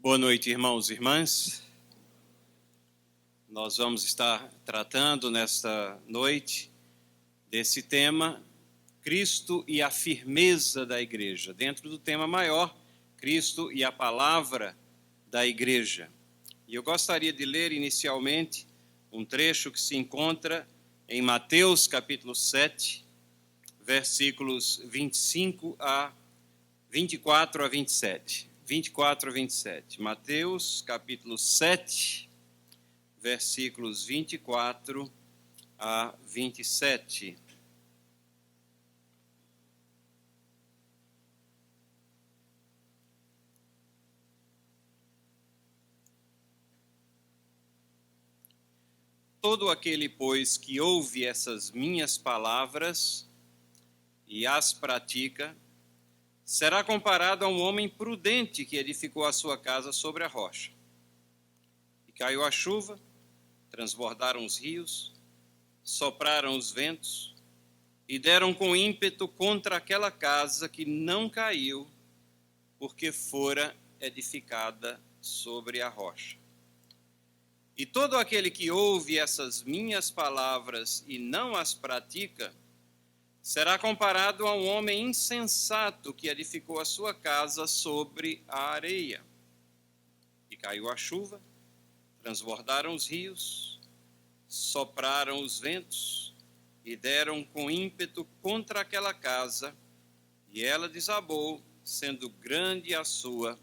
Boa noite, irmãos e irmãs. Nós vamos estar tratando nesta noite desse tema, Cristo e a firmeza da igreja, dentro do tema maior, Cristo e a palavra da igreja. E eu gostaria de ler inicialmente um trecho que se encontra em Mateus capítulo 7, versículos 24 a 27. 24 a 27. Mateus capítulo 7, versículos 24 a 27. Todo aquele, pois, que ouve essas minhas palavras e as pratica, será comparado a um homem prudente que edificou a sua casa sobre a rocha. E caiu a chuva, transbordaram os rios, sopraram os ventos e deram com ímpeto contra aquela casa que não caiu, porque fora edificada sobre a rocha. E todo aquele que ouve essas minhas palavras e não as pratica, será comparado a um homem insensato que edificou a sua casa sobre a areia. E caiu a chuva, transbordaram os rios, sopraram os ventos e deram com ímpeto contra aquela casa, e ela desabou, sendo grande a sua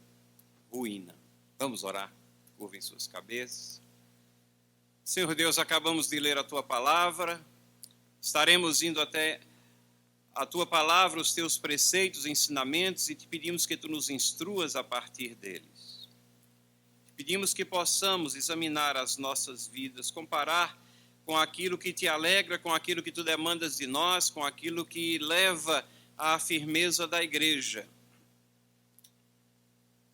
ruína. Vamos orar, curvem suas cabeças. Senhor Deus, acabamos de ler a Tua palavra, estaremos indo até a Tua palavra, os Teus preceitos, ensinamentos, e te pedimos que Tu nos instruas a partir deles. Te pedimos que possamos examinar as nossas vidas, comparar com aquilo que Te alegra, com aquilo que Tu demandas de nós, com aquilo que leva à firmeza da igreja.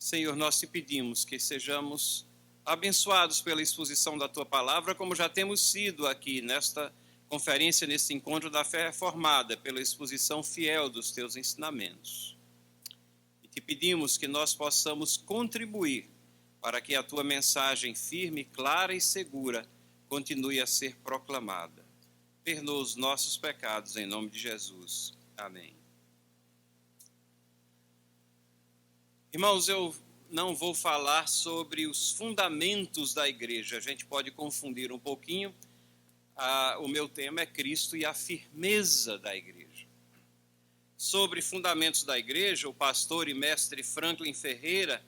Senhor, nós Te pedimos que sejamos abençoados pela exposição da Tua palavra, como já temos sido aqui nesta conferência, nesse encontro da fé reformada, pela exposição fiel dos Teus ensinamentos. E Te pedimos que nós possamos contribuir para que a Tua mensagem firme, clara e segura continue a ser proclamada. Perdoa os nossos pecados, em nome de Jesus. Amém. Irmãos, eu não vou falar sobre os fundamentos da igreja. A gente pode confundir um pouquinho. O meu tema é Cristo e a firmeza da igreja. Sobre fundamentos da igreja, o pastor e mestre Franklin Ferreira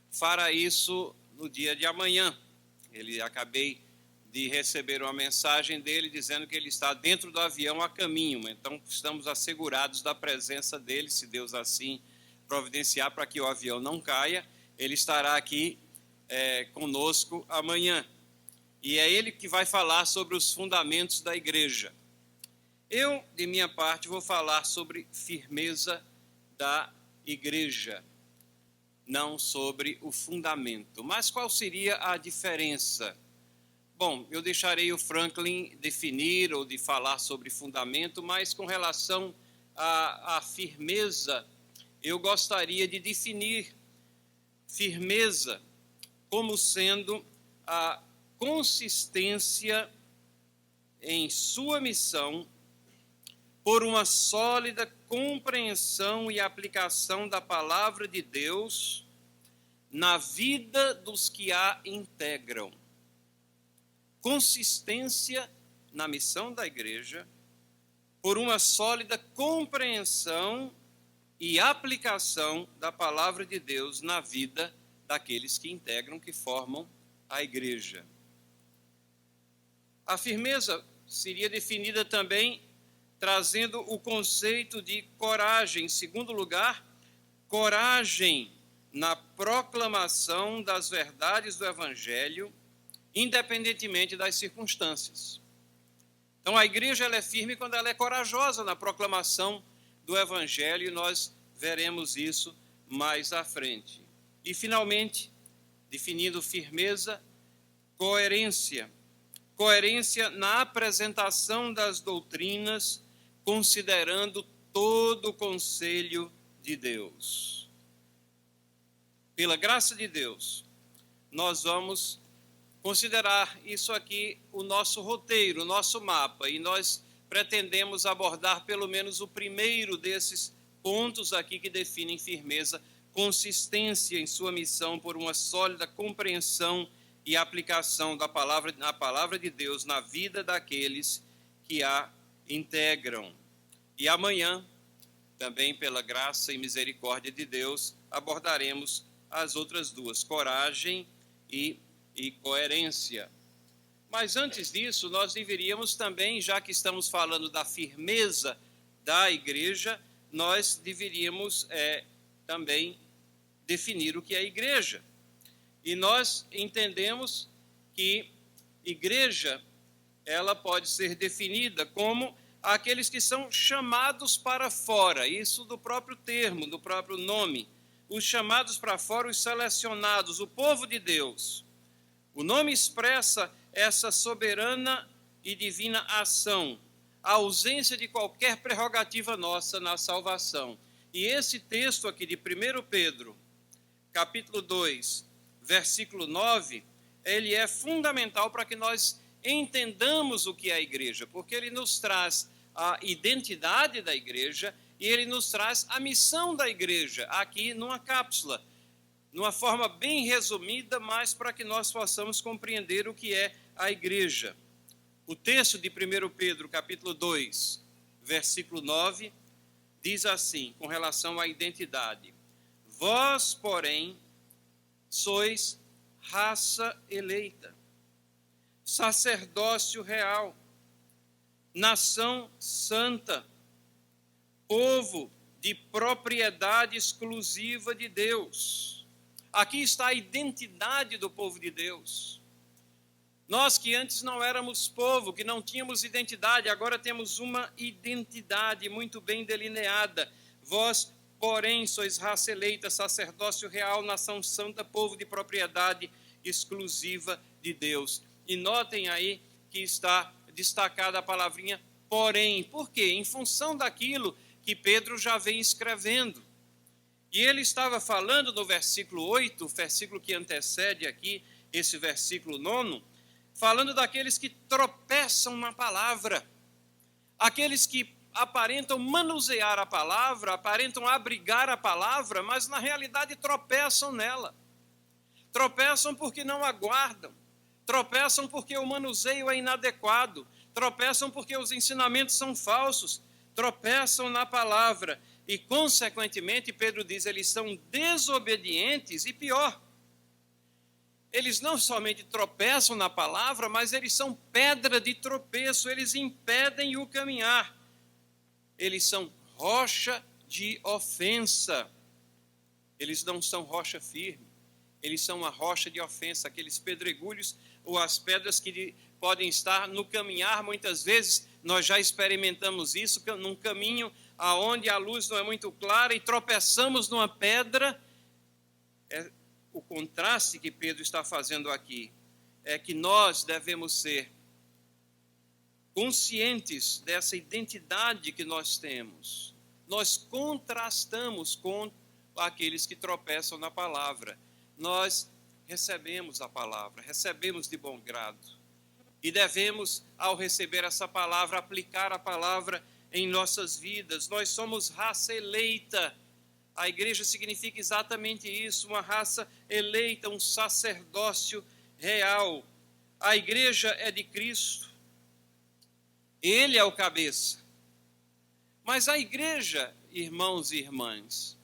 fará isso no dia de amanhã. Acabei de receber uma mensagem dele dizendo que ele está dentro do avião a caminho. Então, estamos assegurados da presença dele, se Deus assim providenciar para que o avião não caia. Ele estará aqui conosco amanhã. E é ele que vai falar sobre os fundamentos da igreja. Eu, de minha parte, vou falar sobre firmeza da igreja, não sobre o fundamento. Mas qual seria a diferença? Bom, eu deixarei o Franklin definir ou de falar sobre fundamento, mas com relação à firmeza, eu gostaria de definir firmeza como sendo a consistência em sua missão por uma sólida compreensão e aplicação da palavra de Deus na vida dos que a integram. Consistência na missão da igreja por uma sólida compreensão e aplicação da palavra de Deus na vida daqueles que integram, que formam a igreja. A firmeza seria definida também trazendo o conceito de coragem. Em segundo lugar, coragem na proclamação das verdades do Evangelho, independentemente das circunstâncias. Então, a igreja ela é firme quando ela é corajosa na proclamação do Evangelho, e nós veremos isso mais à frente. E, finalmente, definindo firmeza, coerência. Coerência na apresentação das doutrinas, considerando todo o conselho de Deus. Pela graça de Deus, nós vamos considerar isso aqui o nosso roteiro, o nosso mapa, e nós pretendemos abordar pelo menos o primeiro desses pontos aqui que definem firmeza, consistência em sua missão por uma sólida compreensão e aplicação da palavra de Deus na vida daqueles que a integram. E amanhã, também pela graça e misericórdia de Deus, abordaremos as outras duas, coragem e coerência. Mas antes disso, nós deveríamos também, já que estamos falando da firmeza da igreja, nós deveríamos também definir o que é igreja. E nós entendemos que igreja, ela pode ser definida como aqueles que são chamados para fora, isso do próprio termo, do próprio nome, os chamados para fora, os selecionados, o povo de Deus. O nome expressa essa soberana e divina ação, a ausência de qualquer prerrogativa nossa na salvação. E esse texto aqui de 1 Pedro, capítulo 2, versículo 9, ele é fundamental para que nós entendamos o que é a igreja, porque ele nos traz a identidade da igreja e ele nos traz a missão da igreja, aqui numa cápsula, numa forma bem resumida, mas para que nós possamos compreender o que é a igreja. O texto de 1 Pedro, capítulo 2, versículo 9, diz assim, com relação à identidade: vós, porém, sois raça eleita, sacerdócio real, nação santa, povo de propriedade exclusiva de Deus. Aqui está a identidade do povo de Deus. Nós que antes não éramos povo, que não tínhamos identidade, agora temos uma identidade muito bem delineada. Vós, porém, sois raça eleita, sacerdócio real, nação santa, povo de propriedade exclusiva de Deus. E notem aí que está destacada a palavrinha porém. Por quê? Em função daquilo que Pedro já vem escrevendo. E ele estava falando no versículo 8, o versículo que antecede aqui, esse versículo 9, falando daqueles que tropeçam na palavra, aqueles que aparentam manusear a palavra, aparentam abrigar a palavra, mas na realidade tropeçam nela. Tropeçam porque não aguardam, tropeçam porque o manuseio é inadequado, tropeçam porque os ensinamentos são falsos, tropeçam na palavra e, consequentemente, Pedro diz, eles são desobedientes e pior, eles não somente tropeçam na palavra, mas eles são pedra de tropeço, eles impedem o caminhar, eles são rocha de ofensa, eles não são rocha firme, eles são uma rocha de ofensa, aqueles pedregulhos ou as pedras que podem estar no caminhar, muitas vezes nós já experimentamos isso, num caminho aonde a luz não é muito clara e tropeçamos numa pedra. O contraste que Pedro está fazendo aqui é que nós devemos ser conscientes dessa identidade que nós temos. Nós contrastamos com aqueles que tropeçam na palavra. Nós recebemos a palavra, recebemos de bom grado. E devemos, ao receber essa palavra, aplicar a palavra em nossas vidas. Nós somos raça eleita. A igreja significa exatamente isso, uma raça eleita, um sacerdócio real. A igreja é de Cristo. Ele é o cabeça. Mas a igreja, irmãos e irmãs,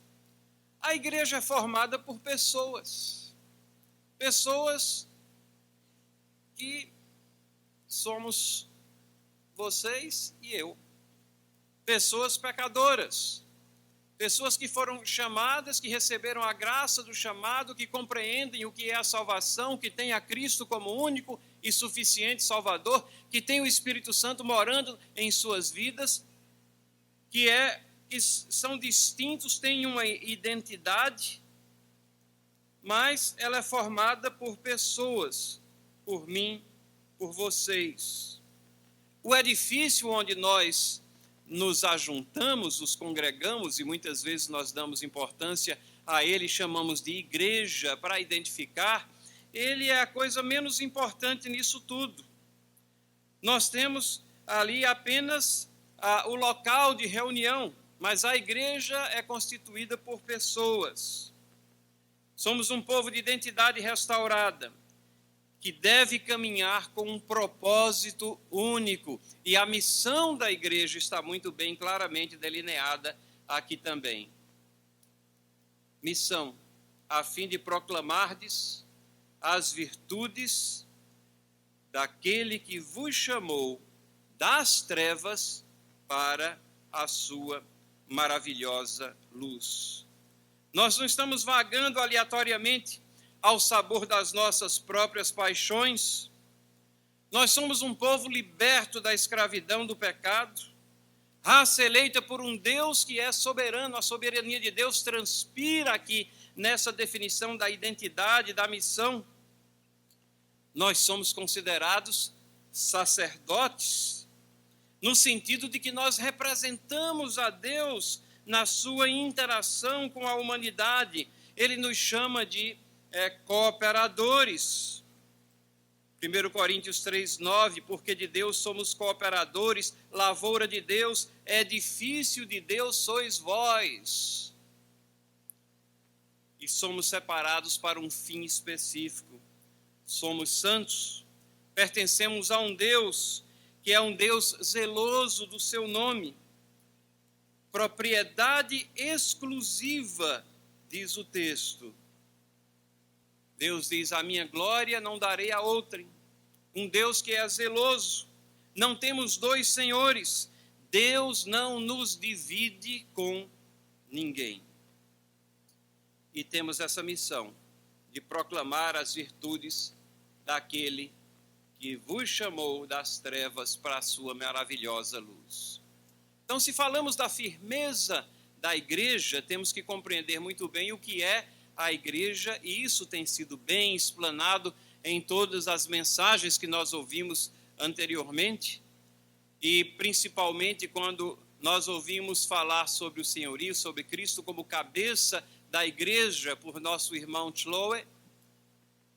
a igreja é formada por pessoas. Pessoas que somos vocês e eu. Pessoas pecadoras. Pessoas que foram chamadas, que receberam a graça do chamado, que compreendem o que é a salvação, que têm a Cristo como único e suficiente Salvador, que têm o Espírito Santo morando em suas vidas, que são distintos, têm uma identidade, mas ela é formada por pessoas, por mim, por vocês. O edifício onde nós nos ajuntamos, nos congregamos, e muitas vezes nós damos importância a ele, chamamos de igreja, para identificar, ele é a coisa menos importante nisso tudo. Nós temos ali apenas o local de reunião, mas a igreja é constituída por pessoas. Somos um povo de identidade restaurada, que deve caminhar com um propósito único. E a missão da igreja está muito bem, claramente delineada aqui também. Missão, a fim de proclamardes as virtudes daquele que vos chamou das trevas para a sua maravilhosa luz. Nós não estamos vagando aleatoriamente ao sabor das nossas próprias paixões. Nós somos um povo liberto da escravidão do pecado, raça eleita por um Deus que é soberano. A soberania de Deus transpira aqui nessa definição da identidade, da missão. Nós somos considerados sacerdotes, no sentido de que nós representamos a Deus na sua interação com a humanidade. Ele nos chama de cooperadores. 1 Coríntios 3:9, porque de Deus somos cooperadores, lavoura de Deus, edifício de Deus sois vós. E somos separados para um fim específico. Somos santos, pertencemos a um Deus que é um Deus zeloso do seu nome. Propriedade exclusiva, diz o texto. Deus diz, a minha glória não darei a outrem. Um Deus que é zeloso. Não temos dois senhores. Deus não nos divide com ninguém. E temos essa missão de proclamar as virtudes daquele que vos chamou das trevas para a sua maravilhosa luz. Então, se falamos da firmeza da igreja, temos que compreender muito bem o que é a igreja, e isso tem sido bem explanado em todas as mensagens que nós ouvimos anteriormente, e principalmente quando nós ouvimos falar sobre o senhorio, sobre Cristo como cabeça da igreja por nosso irmão Chloe.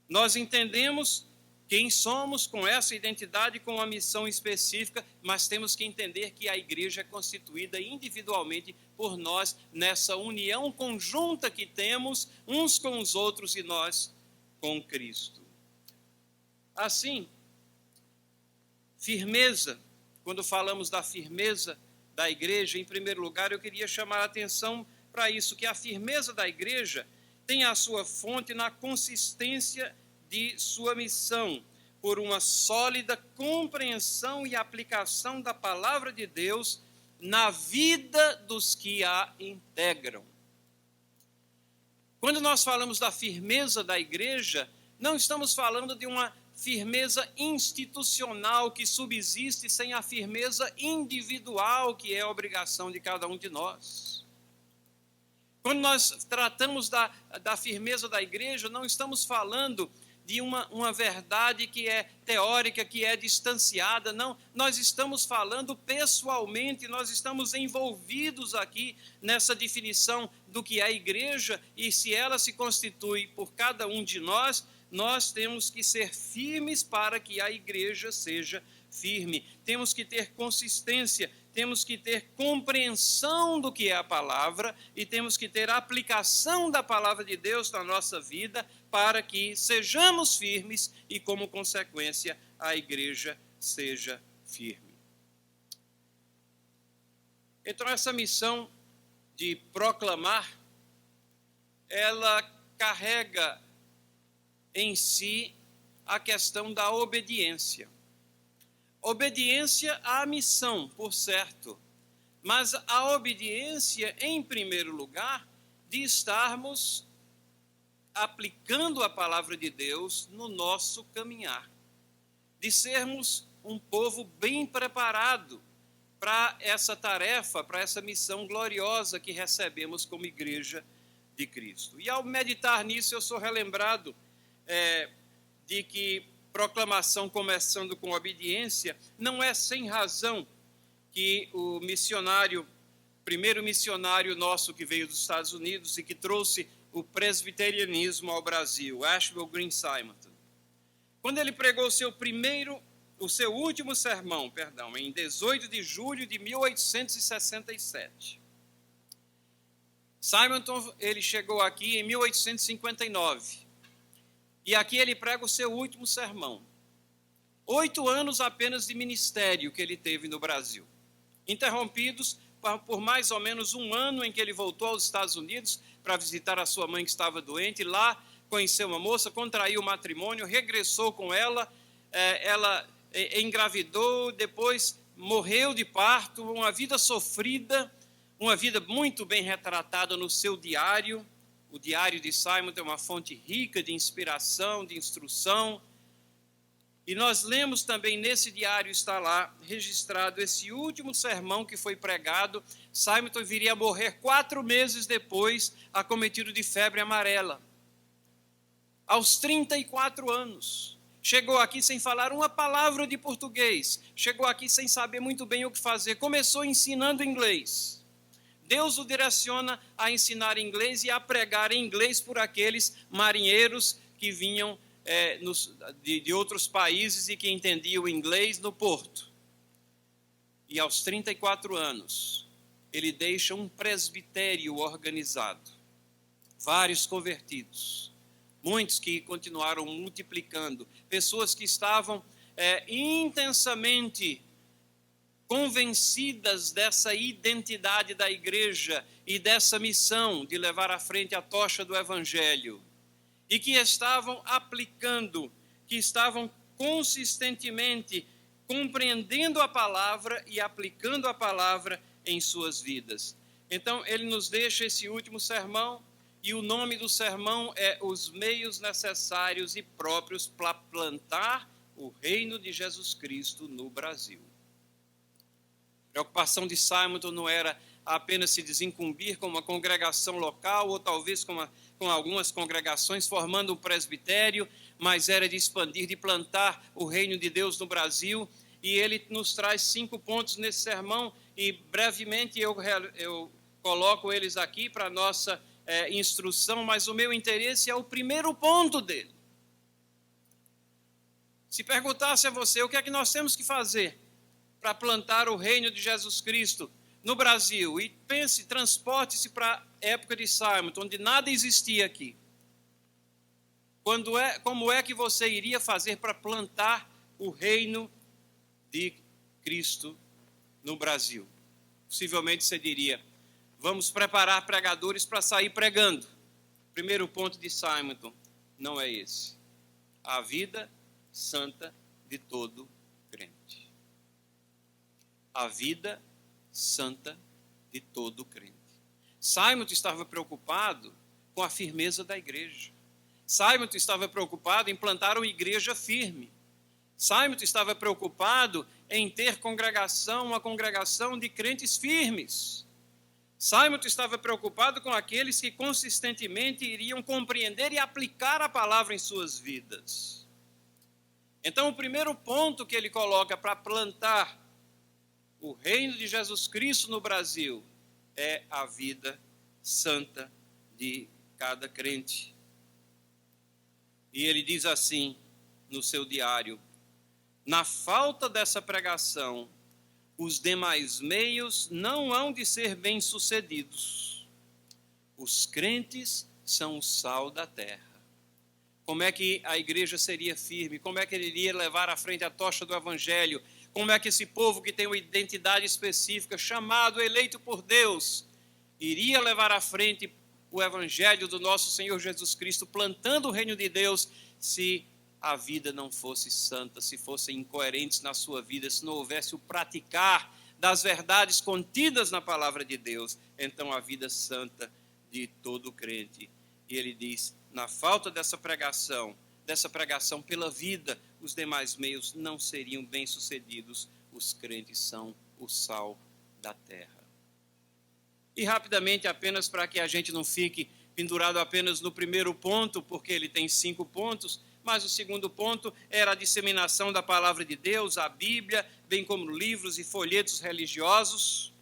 Nós entendemos quem somos com essa identidade, com uma missão específica, mas temos que entender que a igreja é constituída individualmente por nós, nessa união conjunta que temos uns com os outros e nós com Cristo. Assim, firmeza, quando falamos da firmeza da igreja, em primeiro lugar, eu queria chamar a atenção para isso, que a firmeza da igreja tem a sua fonte na consistência de sua missão, por uma sólida compreensão e aplicação da palavra de Deus na vida dos que a integram. Quando nós falamos da firmeza da igreja, não estamos falando de uma firmeza institucional que subsiste sem a firmeza individual, que é a obrigação de cada um de nós. Quando nós tratamos da firmeza da igreja, não estamos falando de uma verdade que é teórica, que é distanciada, não. Nós estamos falando pessoalmente, nós estamos envolvidos aqui nessa definição do que é a igreja, e se ela se constitui por cada um de nós, nós temos que ser firmes para que a igreja seja firme. Temos que ter consistência, temos que ter compreensão do que é a palavra e temos que ter aplicação da palavra de Deus na nossa vida para que sejamos firmes e, como consequência, a igreja seja firme. Então, essa missão de proclamar, ela carrega em si a questão da obediência. Obediência à missão, por certo, mas a obediência, em primeiro lugar, de estarmos aplicando a palavra de Deus no nosso caminhar, de sermos um povo bem preparado para essa tarefa, para essa missão gloriosa que recebemos como igreja de Cristo. E ao meditar nisso, eu sou relembrado de que proclamação começando com obediência, não é sem razão que o primeiro missionário nosso que veio dos Estados Unidos e que trouxe o presbiterianismo ao Brasil, Ashbel Green Simonton, Quando ele pregou o seu último sermão, em 18 de julho de 1867. Simonton, ele chegou aqui em 1859. E aqui ele prega o seu último sermão. 8 anos apenas de ministério que ele teve no Brasil, interrompidos por mais ou menos 1 ano em que ele voltou aos Estados Unidos para visitar a sua mãe que estava doente. Lá conheceu uma moça, contraiu matrimônio, regressou com ela, ela engravidou, depois morreu de parto, uma vida sofrida, uma vida muito bem retratada no seu diário. O diário de Simonton é uma fonte rica de inspiração, de instrução. E nós lemos também nesse diário, está lá registrado esse último sermão que foi pregado. Simonton viria a morrer 4 meses depois, acometido de febre amarela. Aos 34 anos. Chegou aqui sem falar uma palavra de português. Chegou aqui sem saber muito bem o que fazer. Começou ensinando inglês. Deus o direciona a ensinar inglês e a pregar em inglês por aqueles marinheiros que vinham de outros países e que entendiam inglês no porto. E aos 34 anos, ele deixa um presbitério organizado, vários convertidos, muitos que continuaram multiplicando, pessoas que estavam intensamente convencidas dessa identidade da igreja e dessa missão de levar à frente a tocha do evangelho, e que estavam aplicando, que estavam consistentemente compreendendo a palavra e aplicando a palavra em suas vidas. Então, ele nos deixa esse último sermão, e o nome do sermão é Os Meios Necessários e Próprios para Plantar o Reino de Jesus Cristo no Brasil. A preocupação de Simonton não era apenas se desincumbir com uma congregação local, ou talvez com algumas congregações formando um presbitério, mas era de expandir, de plantar o reino de Deus no Brasil. E ele nos traz 5 pontos nesse sermão, e brevemente eu coloco eles aqui para a nossa instrução, mas o meu interesse é o primeiro ponto dele. Se perguntasse a você o que é que nós temos que fazer para plantar o reino de Jesus Cristo no Brasil, e pense, transporte-se para a época de Simonton, onde nada existia aqui. Como é que você iria fazer para plantar o reino de Cristo no Brasil? Possivelmente você diria: vamos preparar pregadores para sair pregando. Primeiro ponto de Simonton não é esse. A vida santa de todo crente. A vida santa de todo crente. Simonton estava preocupado com a firmeza da igreja. Simonton estava preocupado em plantar uma igreja firme. Simonton estava preocupado em ter uma congregação de crentes firmes. Simonton estava preocupado com aqueles que consistentemente iriam compreender e aplicar a palavra em suas vidas. Então, o primeiro ponto que ele coloca para plantar o reino de Jesus Cristo no Brasil é a vida santa de cada crente. E ele diz assim no seu diário: na falta dessa pregação, os demais meios não hão de ser bem-sucedidos. Os crentes são o sal da terra. Como é que a igreja seria firme? Como é que ele iria levar à frente a tocha do evangelho? Como é que esse povo que tem uma identidade específica, chamado, eleito por Deus, iria levar à frente o evangelho do nosso Senhor Jesus Cristo, plantando o reino de Deus, se a vida não fosse santa, se fossem incoerentes na sua vida, se não houvesse o praticar das verdades contidas na palavra de Deus? Então a vida santa de todo crente. E ele diz: na falta dessa pregação pela vida, os demais meios não seriam bem-sucedidos. Os crentes são o sal da terra. E rapidamente, apenas para que a gente não fique pendurado apenas no primeiro ponto, porque ele tem 5 pontos, mas o segundo ponto era a disseminação da palavra de Deus, a Bíblia, bem como livros e folhetos religiosos.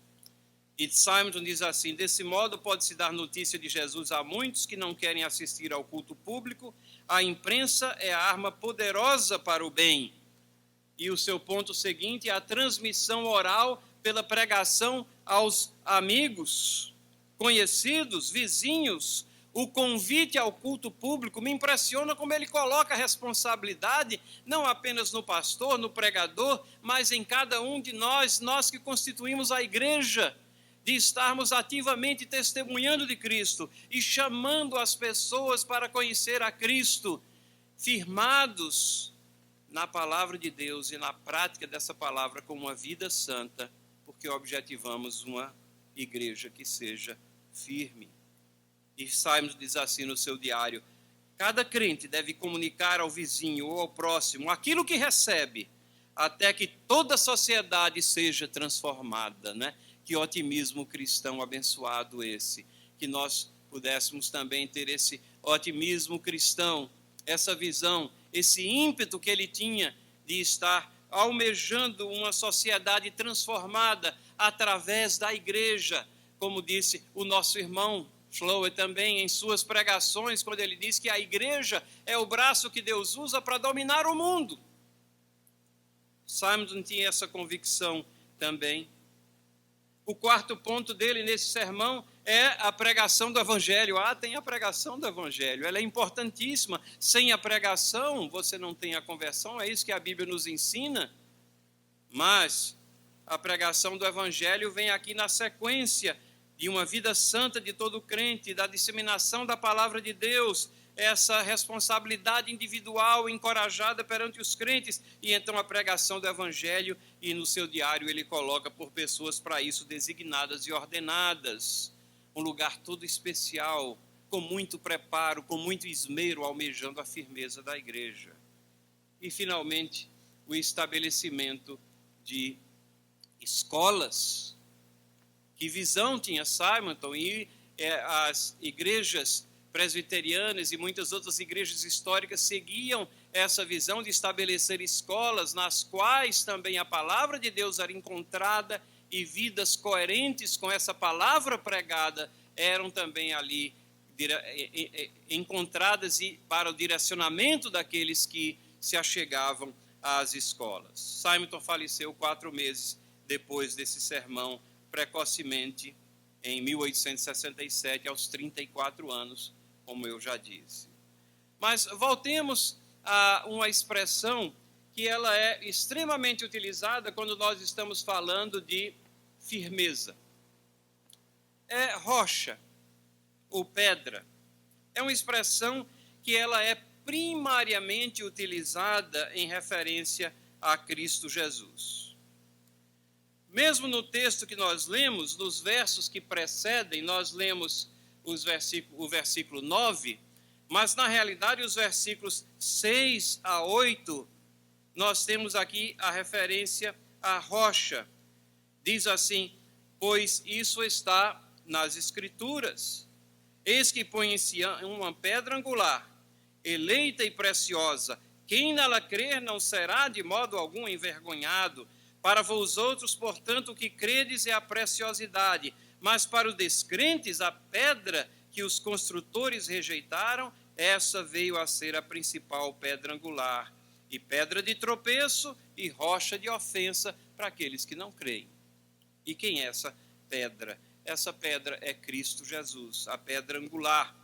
E Simonton diz assim: desse modo pode-se dar notícia de Jesus a muitos que não querem assistir ao culto público. A imprensa é a arma poderosa para o bem. E o seu ponto seguinte é a transmissão oral pela pregação aos amigos, conhecidos, vizinhos. O convite ao culto público me impressiona como ele coloca a responsabilidade não apenas no pastor, no pregador, mas em cada um de nós, nós que constituímos a igreja, de estarmos ativamente testemunhando de Cristo e chamando as pessoas para conhecer a Cristo, firmados na palavra de Deus e na prática dessa palavra com uma vida santa, porque objetivamos uma igreja que seja firme. E Simon diz assim no seu diário: cada crente deve comunicar ao vizinho ou ao próximo aquilo que recebe, até que toda a sociedade seja transformada, né? Que otimismo cristão abençoado esse, que nós pudéssemos também ter esse otimismo cristão, essa visão, esse ímpeto que ele tinha de estar almejando uma sociedade transformada através da igreja, como disse o nosso irmão Schlower também em suas pregações, quando ele diz que a igreja é o braço que Deus usa para dominar o mundo. Simonton tinha essa convicção também. O quarto ponto dele nesse sermão é a pregação do Evangelho. Tem a pregação do Evangelho, ela é importantíssima. Sem a pregação, você não tem a conversão, é isso que a Bíblia nos ensina. Mas a pregação do Evangelho vem aqui na sequência de uma vida santa de todo crente, da disseminação da palavra de Deus, essa responsabilidade individual encorajada perante os crentes, e então a pregação do Evangelho, e no seu diário ele coloca por pessoas para isso designadas e ordenadas, um lugar todo especial, com muito preparo, com muito esmero, almejando a firmeza da igreja. E finalmente o estabelecimento de escolas. Que visão tinha Simonton, e as igrejas presbiterianas e muitas outras igrejas históricas seguiam essa visão de estabelecer escolas nas quais também a palavra de Deus era encontrada e vidas coerentes com essa palavra pregada eram também ali encontradas para o direcionamento daqueles que se achegavam às escolas. Simonton faleceu 4 meses depois desse sermão, precocemente, em 1867, aos 34 anos, como eu já disse. Mas voltemos a uma expressão que ela é extremamente utilizada quando nós estamos falando de firmeza. É rocha ou pedra. É uma expressão que ela é primariamente utilizada em referência a Cristo Jesus. Mesmo no texto que nós lemos, nos versos que precedem, nós lemos o versículo 9, mas na realidade os versículos 6 a 8, nós temos aqui a referência à rocha. Diz assim: pois isso está nas Escrituras. Eis que põe em Sião uma pedra angular, eleita e preciosa. Quem nela crer não será de modo algum envergonhado. Para vós outros, portanto, o que credes é a preciosidade, mas para os descrentes, a pedra que os construtores rejeitaram, essa veio a ser a principal pedra angular, e pedra de tropeço e rocha de ofensa para aqueles que não creem. E quem é essa pedra? Essa pedra é Cristo Jesus, a pedra angular.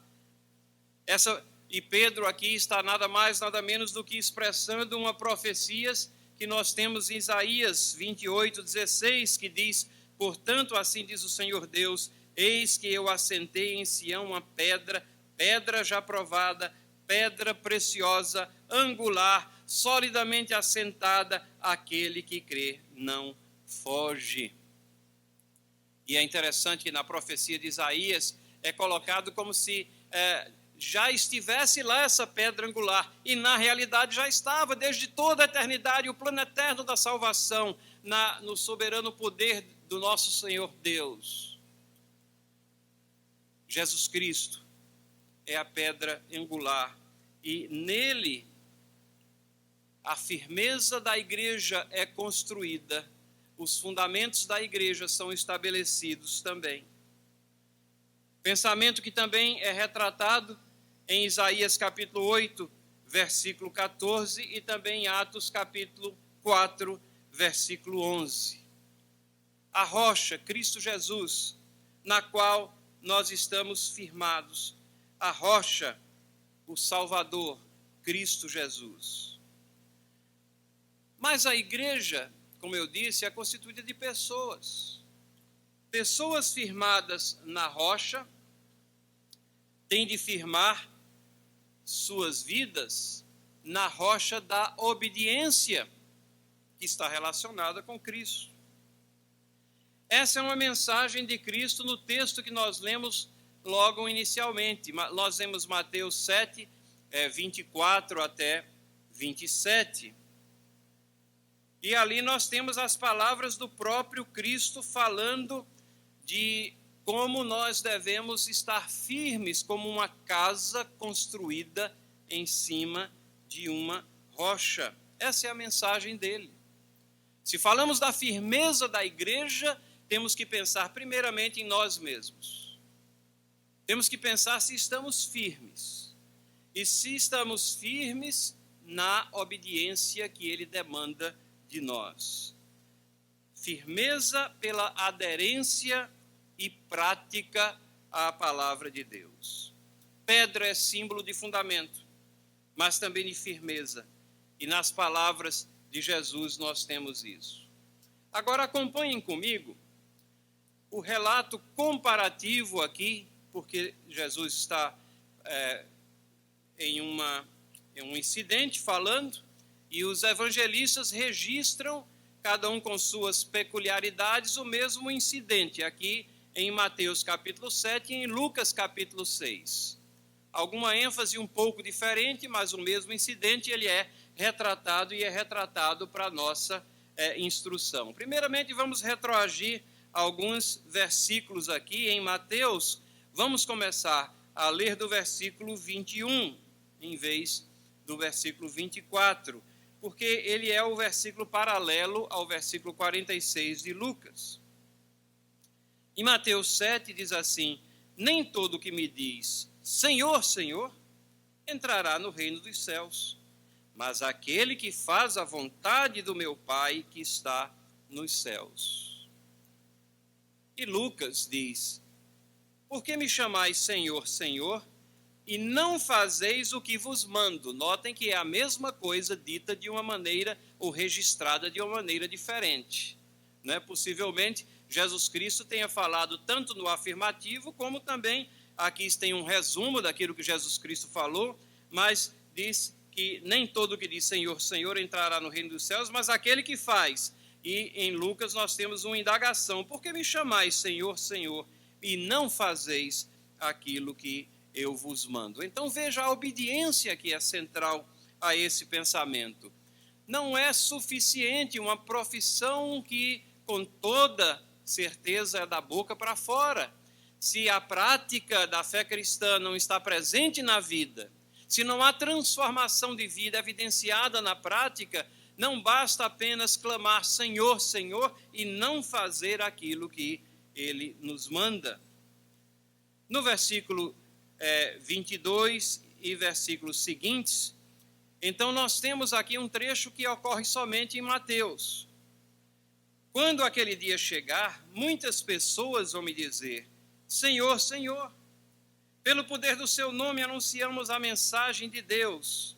E Pedro aqui está nada mais, nada menos do que expressando uma profecia que nós temos em Isaías 28:16, que diz: portanto, assim diz o Senhor Deus, eis que eu assentei em Sião uma pedra, pedra já provada, pedra preciosa, angular, solidamente assentada, aquele que crê não foge. E é interessante que na profecia de Isaías é colocado como se já estivesse lá essa pedra angular, e na realidade já estava desde toda a eternidade, o plano eterno da salvação, no soberano poder do nosso Senhor Deus. Jesus Cristo é a pedra angular, e nele a firmeza da igreja é construída, os fundamentos da igreja são estabelecidos também. Pensamento que também é retratado em Isaías capítulo 8, versículo 14, e também em Atos capítulo 4, versículo 11. A rocha, Cristo Jesus, na qual nós estamos firmados. A rocha, o Salvador, Cristo Jesus. Mas a igreja, como eu disse, é constituída de pessoas. Pessoas firmadas na rocha têm de firmar suas vidas na rocha da obediência, que está relacionada com Cristo. Essa é uma mensagem de Cristo no texto que nós lemos logo inicialmente. Nós lemos Mateus 7, 24 até 27. E ali nós temos as palavras do próprio Cristo falando de como nós devemos estar firmes como uma casa construída em cima de uma rocha. Essa é a mensagem dele. Se falamos da firmeza da igreja, temos que pensar primeiramente em nós mesmos. Temos que pensar se estamos firmes. E se estamos firmes na obediência que ele demanda de nós. Firmeza pela aderência e prática à palavra de Deus. Pedra é símbolo de fundamento, mas também de firmeza. E nas palavras de Jesus nós temos isso. Agora acompanhem comigo o relato comparativo aqui, porque Jesus está em um incidente falando, e os evangelistas registram, cada um com suas peculiaridades, o mesmo incidente, aqui em Mateus capítulo 7 e em Lucas capítulo 6. Alguma ênfase um pouco diferente, mas o mesmo incidente ele é retratado e é retratado para a nossa instrução. Primeiramente, vamos retroagir alguns versículos aqui em Mateus. Vamos começar a ler do versículo 21, em vez do versículo 24, porque ele é o versículo paralelo ao versículo 46 de Lucas. Em Mateus 7 diz assim: nem todo que me diz, Senhor, Senhor, entrará no reino dos céus, mas aquele que faz a vontade do meu Pai que está nos céus. E Lucas diz: por que me chamais Senhor, Senhor, e não fazeis o que vos mando? Notem que é a mesma coisa dita de uma maneira ou registrada de uma maneira diferente. Né? Possivelmente, Jesus Cristo tenha falado tanto no afirmativo, como também aqui tem um resumo daquilo que Jesus Cristo falou, mas diz que nem todo que diz Senhor, Senhor entrará no reino dos céus, mas aquele que faz. E em Lucas nós temos uma indagação: por que me chamais Senhor, Senhor, e não fazeis aquilo que eu vos mando? Então veja a obediência que é central a esse pensamento. Não é suficiente uma profissão que com toda certeza é da boca para fora. Se a prática da fé cristã não está presente na vida, se não há transformação de vida evidenciada na prática, não basta apenas clamar Senhor, Senhor e não fazer aquilo que ele nos manda. No versículo 22 e versículos seguintes, então nós temos aqui um trecho que ocorre somente em Mateus. Quando aquele dia chegar, muitas pessoas vão me dizer: Senhor, Senhor, pelo poder do seu nome anunciamos a mensagem de Deus,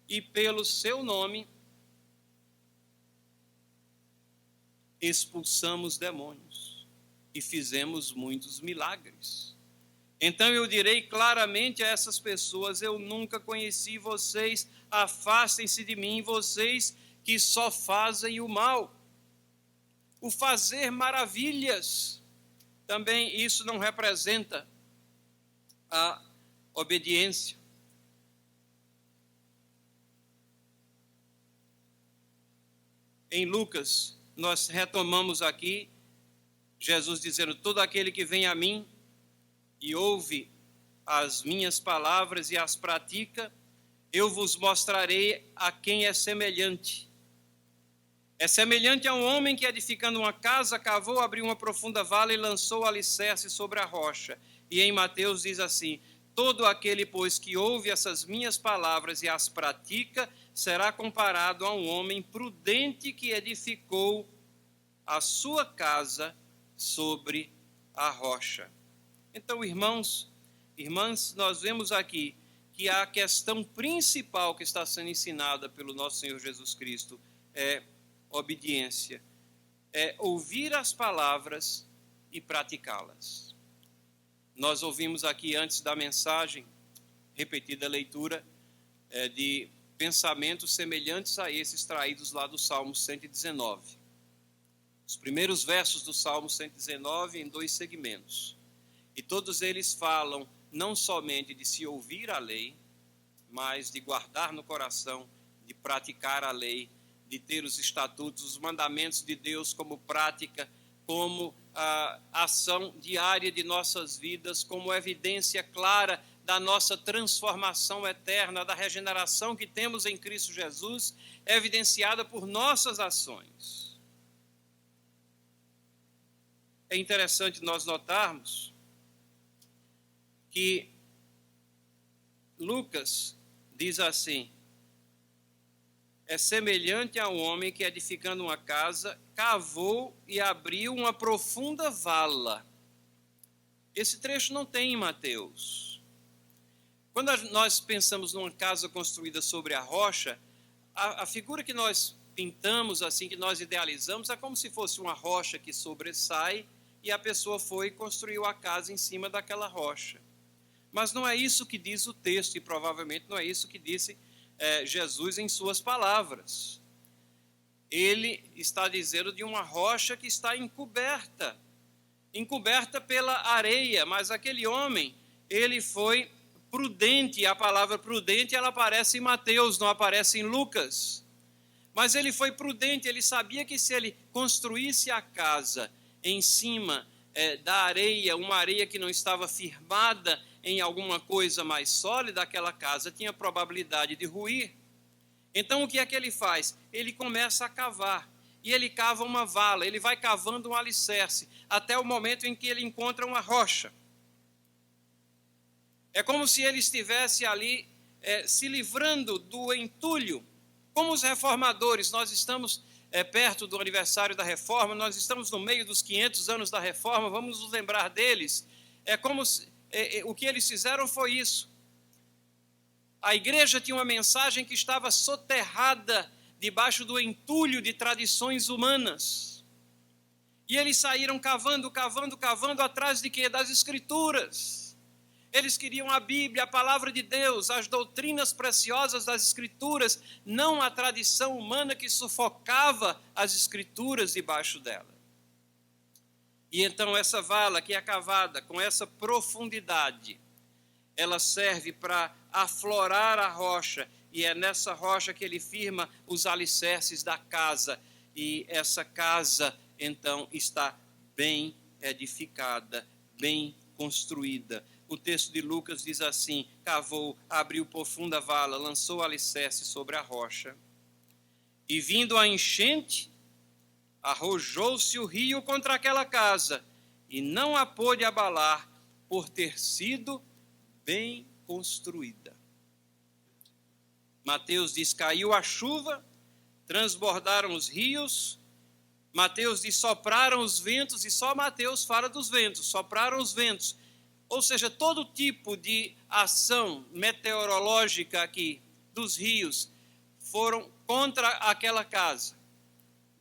e pelo seu nome expulsamos demônios e fizemos muitos milagres. Então eu direi claramente a essas pessoas: eu nunca conheci vocês, afastem-se de mim, vocês que só fazem o mal. O fazer maravilhas, também isso não representa a obediência. Em Lucas, nós retomamos aqui Jesus dizendo: todo aquele que vem a mim e ouve as minhas palavras e as pratica, eu vos mostrarei a quem é semelhante. É semelhante a um homem que, edificando uma casa, cavou, abriu uma profunda vala e lançou o alicerce sobre a rocha. E em Mateus diz assim: todo aquele, pois, que ouve essas minhas palavras e as pratica, será comparado a um homem prudente que edificou a sua casa sobre a rocha. Então, irmãos, irmãs, nós vemos aqui que a questão principal que está sendo ensinada pelo nosso Senhor Jesus Cristo é obediência, é ouvir as palavras e praticá-las. Nós ouvimos aqui antes da mensagem, repetida a leitura de pensamentos semelhantes a esses traídos lá do Salmo 119. Os primeiros versos do Salmo 119 em 2 segmentos. E todos eles falam não somente de se ouvir a lei, mas de guardar no coração, de praticar a lei, de ter os estatutos, os mandamentos de Deus como prática, como a ação diária de nossas vidas, como evidência clara da nossa transformação eterna, da regeneração que temos em Cristo Jesus, evidenciada por nossas ações. É interessante nós notarmos que Lucas diz assim: é semelhante a um homem que, edificando uma casa, cavou e abriu uma profunda vala. Esse trecho não tem em Mateus. Quando nós pensamos numa casa construída sobre a rocha, a figura que nós pintamos, assim, que nós idealizamos, é como se fosse uma rocha que sobressai e a pessoa foi e construiu a casa em cima daquela rocha. Mas não é isso que diz o texto, e provavelmente não é isso que disse Jesus em suas palavras. Ele está dizendo de uma rocha que está encoberta pela areia, mas aquele homem, ele foi prudente, e a palavra prudente ela aparece em Mateus, não aparece em Lucas. Mas ele foi prudente, ele sabia que se ele construísse a casa em cima da areia, uma areia que não estava firmada em alguma coisa mais sólida, aquela casa tinha probabilidade de ruir. Então o que é que ele faz? Ele começa a cavar, e ele cava uma vala, ele vai cavando um alicerce, até o momento em que ele encontra uma rocha. É como se ele estivesse ali se livrando do entulho. Como os reformadores, nós estamos perto do aniversário da Reforma, nós estamos no meio dos 500 anos da Reforma, vamos nos lembrar deles. É como se, o que eles fizeram foi isso. A igreja tinha uma mensagem que estava soterrada debaixo do entulho de tradições humanas. E eles saíram cavando atrás de quê? Das Escrituras. Eles queriam a Bíblia, a palavra de Deus, as doutrinas preciosas das Escrituras, não a tradição humana que sufocava as Escrituras debaixo dela. E então essa vala que é cavada com essa profundidade, ela serve para aflorar a rocha, e é nessa rocha que ele firma os alicerces da casa, e essa casa então está bem edificada, bem construída. O texto de Lucas diz assim: cavou, abriu profunda vala, lançou o alicerce sobre a rocha. E vindo a enchente, arrojou-se o rio contra aquela casa, e não a pôde abalar, por ter sido bem construída. Mateus diz: caiu a chuva, transbordaram os rios. Mateus diz: sopraram os ventos, e só Mateus fala dos ventos, sopraram os ventos. Ou seja, todo tipo de ação meteorológica aqui dos rios foram contra aquela casa,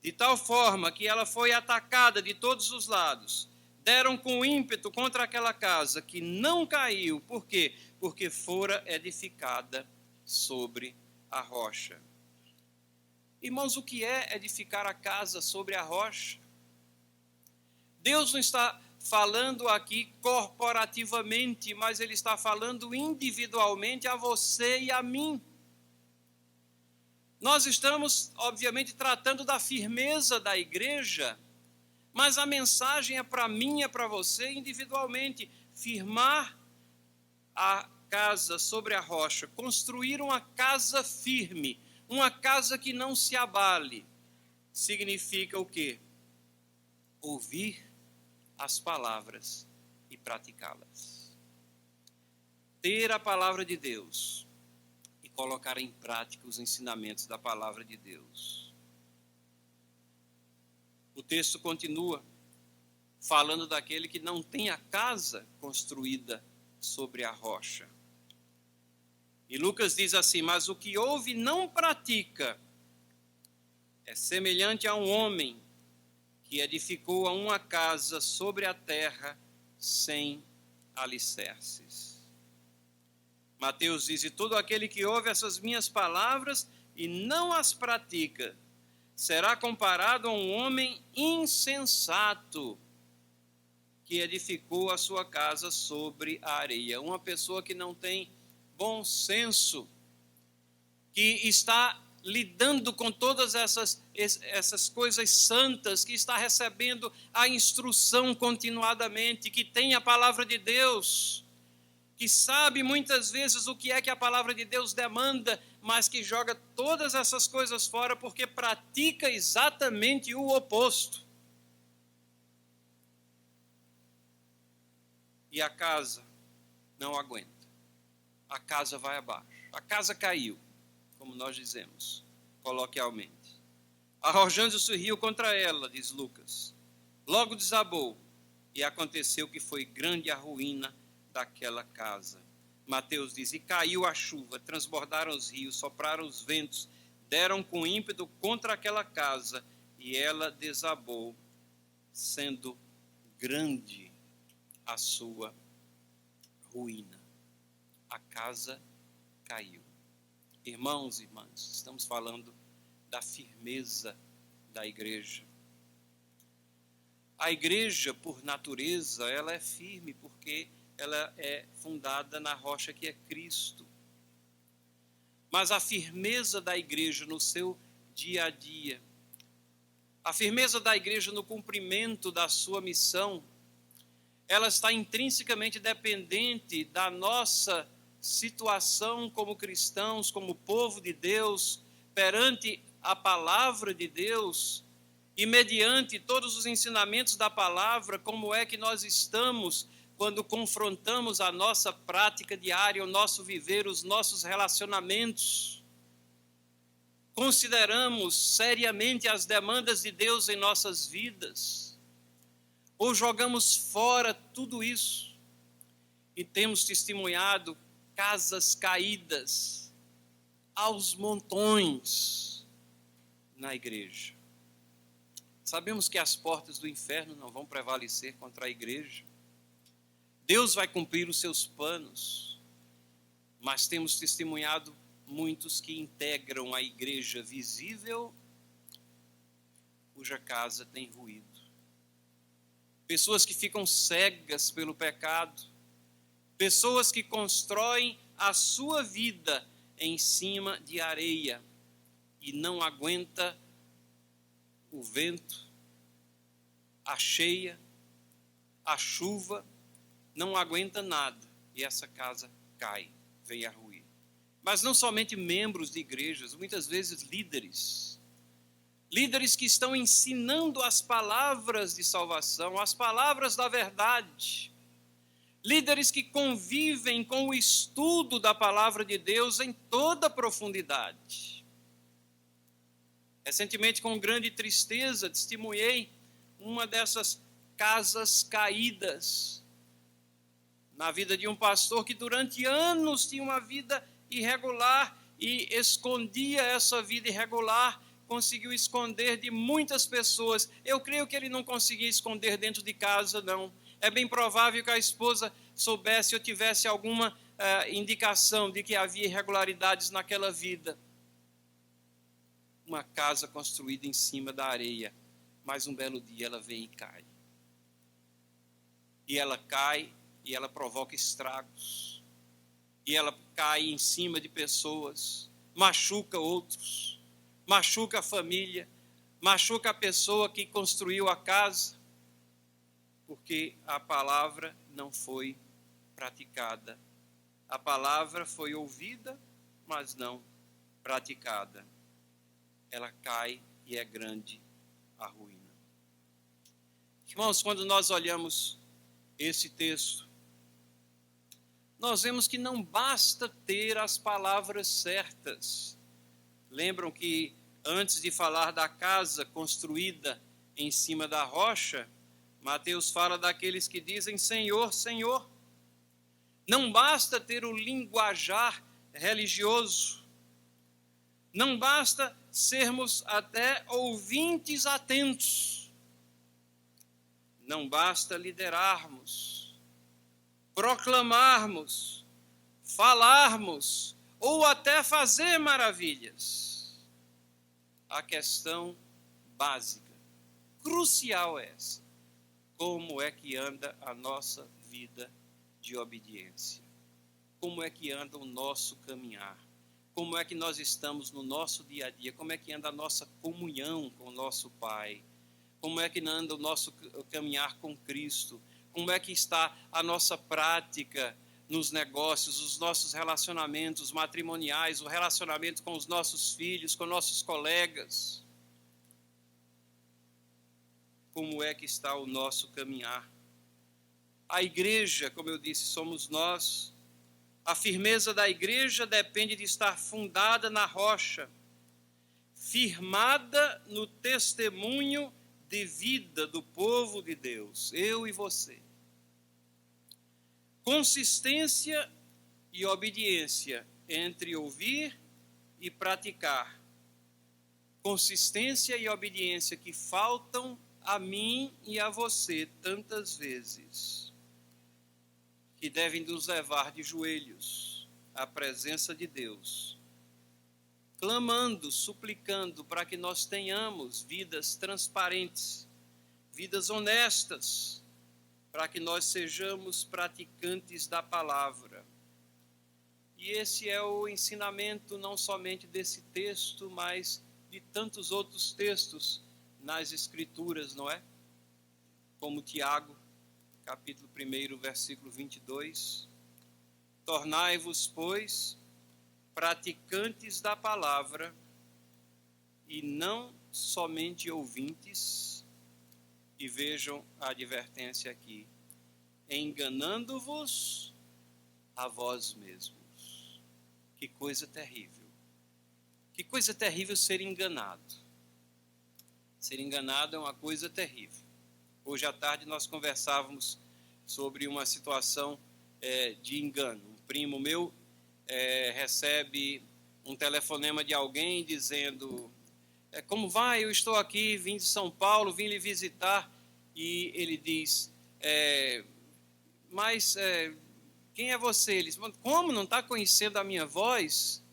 de tal forma que ela foi atacada de todos os lados. Deram com ímpeto contra aquela casa, que não caiu. Por quê? Porque fora edificada sobre a rocha. Irmãos, o que é edificar a casa sobre a rocha? Deus não está falando aqui corporativamente, mas Ele está falando individualmente a você e a mim. Nós estamos, obviamente, tratando da firmeza da igreja, mas a mensagem é para mim, é para você individualmente. Firmar a casa sobre a rocha, construir uma casa firme, uma casa que não se abale. significa o quê? Ouvir as palavras e praticá-las. Ter a palavra de Deus e colocar em prática os ensinamentos da palavra de Deus. O texto continua falando daquele que não tem a casa construída sobre a rocha. E Lucas diz assim: mas o que ouve e não pratica é semelhante a um homem que edificou uma casa sobre a terra sem alicerces. Mateus diz: e todo aquele que ouve essas minhas palavras e não as pratica, será comparado a um homem insensato que edificou a sua casa sobre a areia. Uma pessoa que não tem bom senso, que está lidando com todas essas coisas santas, que está recebendo a instrução continuadamente, que tem a palavra de Deus, que sabe muitas vezes o que é que a palavra de Deus demanda, mas que joga todas essas coisas fora porque pratica exatamente o oposto. E a casa não aguenta. A casa vai abaixo. A casa caiu, como nós dizemos, coloquialmente. Arrojando-se o rio contra ela, diz Lucas. Logo desabou, e aconteceu que foi grande a ruína daquela casa. Mateus diz: e caiu a chuva, transbordaram os rios, sopraram os ventos, deram com ímpeto contra aquela casa, e ela desabou, sendo grande a sua ruína. A casa caiu. Irmãos e irmãs, estamos falando da firmeza da igreja. A igreja, por natureza, ela é firme porque ela é fundada na rocha que é Cristo. Mas a firmeza da igreja no seu dia a dia, a firmeza da igreja no cumprimento da sua missão, ela está intrinsecamente dependente da nossa situação como cristãos, como povo de Deus, perante a palavra de Deus e mediante todos os ensinamentos da palavra, como é que nós estamos quando confrontamos a nossa prática diária, o nosso viver, os nossos relacionamentos. Consideramos seriamente as demandas de Deus em nossas vidas, ou jogamos fora tudo isso e temos testemunhado casas caídas aos montões na igreja. Sabemos que as portas do inferno não vão prevalecer contra a igreja. Deus vai cumprir os seus planos, mas temos testemunhado muitos que integram a igreja visível, cuja casa tem ruído. Pessoas que ficam cegas pelo pecado, pessoas que constroem a sua vida em cima de areia e não aguenta o vento, a cheia, a chuva, não aguenta nada e essa casa cai, vem a ruir. Mas não somente membros de igrejas, muitas vezes líderes que estão ensinando as palavras de salvação, as palavras da verdade, líderes que convivem com o estudo da palavra de Deus em toda a profundidade. Recentemente, com grande tristeza, testemunhei uma dessas casas caídas na vida de um pastor que durante anos tinha uma vida irregular e escondia essa vida irregular, conseguiu esconder de muitas pessoas. Eu creio que ele não conseguia esconder dentro de casa, não. É bem provável que a esposa soubesse ou tivesse alguma indicação de que havia irregularidades naquela vida. Uma casa construída em cima da areia, mas um belo dia ela vem e cai. E ela cai e ela provoca estragos. E ela cai em cima de pessoas, machuca outros, machuca a família, machuca a pessoa que construiu a casa, porque a palavra não foi praticada. A palavra foi ouvida, mas não praticada. Ela cai e é grande à ruína. Irmãos, quando nós olhamos esse texto, nós vemos que não basta ter as palavras certas. Lembram que antes de falar da casa construída em cima da rocha, Mateus fala daqueles que dizem Senhor, Senhor. Não basta ter o linguajar religioso. Não basta sermos até ouvintes atentos. Não basta liderarmos, proclamarmos, falarmos ou até fazer maravilhas. A questão básica, crucial é essa. Como é que anda a nossa vida de obediência? Como é que anda o nosso caminhar? Como é que nós estamos no nosso dia a dia? Como é que anda a nossa comunhão com o nosso Pai? Como é que anda o nosso caminhar com Cristo? Como é que está a nossa prática nos negócios, os nossos relacionamentos matrimoniais, o relacionamento com os nossos filhos, com nossos colegas? Como é que está o nosso caminhar? A igreja, como eu disse, somos nós. A firmeza da igreja depende de estar fundada na rocha, firmada no testemunho de vida do povo de Deus, eu e você. Consistência e obediência entre ouvir e praticar. Consistência e obediência que faltam a mim e a você tantas vezes, que devem nos levar de joelhos à presença de Deus, clamando, suplicando para que nós tenhamos vidas transparentes, vidas honestas, para que nós sejamos praticantes da palavra. E esse é o ensinamento não somente desse texto, mas de tantos outros textos nas Escrituras, não é? Como Tiago, capítulo 1, versículo 22. Tornai-vos, pois, praticantes da palavra e não somente ouvintes, e vejam a advertência aqui, enganando-vos a vós mesmos. Que coisa terrível. Que coisa terrível ser enganado. Ser enganado é uma coisa terrível. Hoje à tarde nós conversávamos sobre uma situação de engano. Um primo meu recebe um telefonema de alguém dizendo, como vai? Eu estou aqui, vim de São Paulo, vim lhe visitar. E ele diz, quem é você? Ele diz, como, não está conhecendo a minha voz?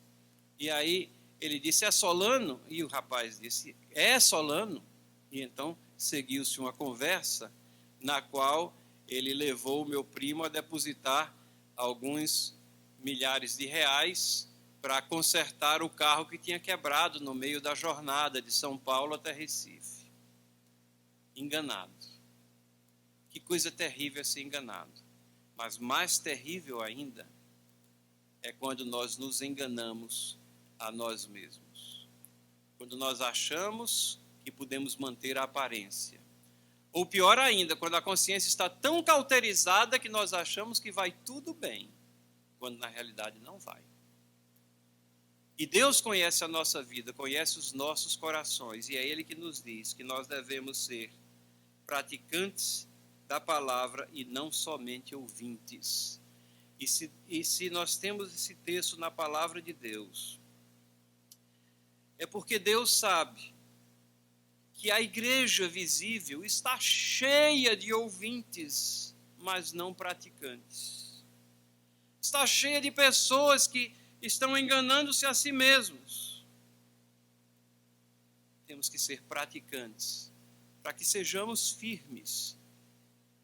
E aí ele disse, é Solano? E o rapaz disse, é Solano? E então seguiu-se uma conversa na qual ele levou o meu primo a depositar alguns milhares de reais para consertar o carro que tinha quebrado no meio da jornada de São Paulo até Recife. Enganado. Que coisa terrível é ser enganado. Mas mais terrível ainda é quando nós nos enganamos a nós mesmos. Quando nós achamos que podemos manter a aparência. Ou pior ainda, quando a consciência está tão cauterizada que nós achamos que vai tudo bem, quando na realidade não vai. E Deus conhece a nossa vida, conhece os nossos corações, e é Ele que nos diz que nós devemos ser praticantes da palavra e não somente ouvintes. E se nós temos esse texto na palavra de Deus, é porque Deus sabe que a igreja visível está cheia de ouvintes, mas não praticantes. Está cheia de pessoas que estão enganando-se a si mesmos. Temos que ser praticantes, para que sejamos firmes.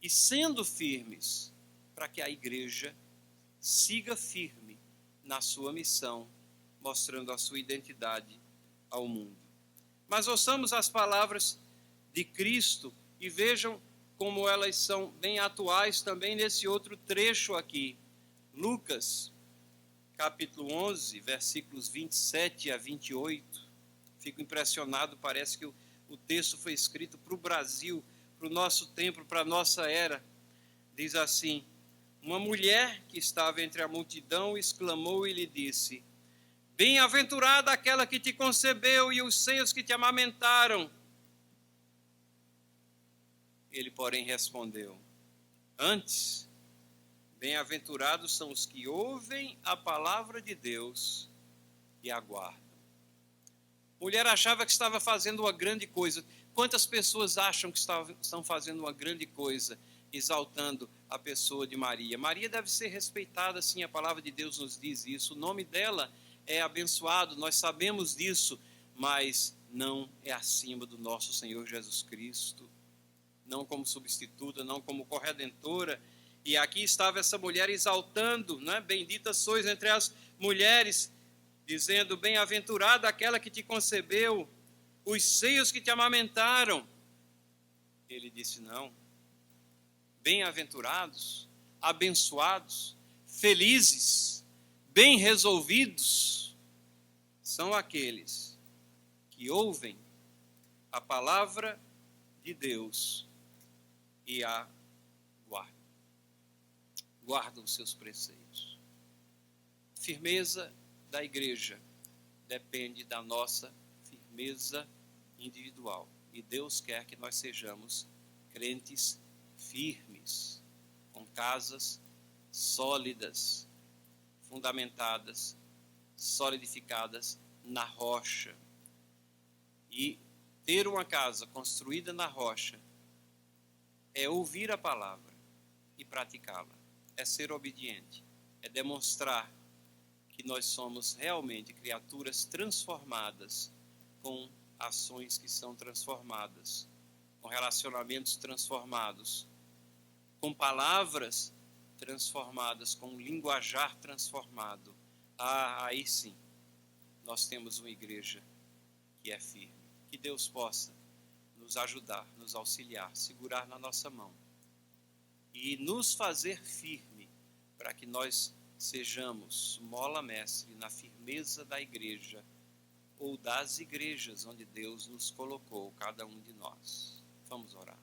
E sendo firmes, para que a igreja siga firme na sua missão, mostrando a sua identidade ao mundo. Mas ouçamos as palavras de Cristo e vejam como elas são bem atuais também nesse outro trecho aqui. Lucas, capítulo 11, versículos 27 a 28. Fico impressionado, parece que o texto foi escrito para o Brasil, para o nosso tempo, para a nossa era. Diz assim: uma mulher que estava entre a multidão exclamou e lhe disse: bem-aventurada aquela que te concebeu e os seios que te amamentaram. Ele, porém, respondeu: antes, bem-aventurados são os que ouvem a palavra de Deus e aguardam. A mulher achava que estava fazendo uma grande coisa. Quantas pessoas acham que estão fazendo uma grande coisa, exaltando a pessoa de Maria? Maria deve ser respeitada, sim, a palavra de Deus nos diz isso. O nome dela é abençoado, nós sabemos disso, mas não é acima do nosso Senhor Jesus Cristo. Não como substituta, não como corredentora. E aqui estava essa mulher exaltando, né? Bendita sois entre as mulheres, dizendo: bem-aventurada aquela que te concebeu, os seios que te amamentaram. Ele disse: não. Bem-aventurados, abençoados, felizes, bem resolvidos são aqueles que ouvem a palavra de Deus e a guardam os seus preceitos. Firmeza da igreja depende da nossa firmeza individual. E Deus quer que nós sejamos crentes firmes, com casas sólidas, fundamentadas, solidificadas na rocha. E ter uma casa construída na rocha é ouvir a palavra e praticá-la, é ser obediente, é demonstrar que nós somos realmente criaturas transformadas, com ações que são transformadas, com relacionamentos transformados, com palavras transformadas, com um linguajar transformado. Aí sim, nós temos uma igreja que é firme. Que Deus possa nos ajudar, nos auxiliar, segurar na nossa mão e nos fazer firme para que nós sejamos mola mestre na firmeza da igreja ou das igrejas onde Deus nos colocou, cada um de nós. Vamos orar.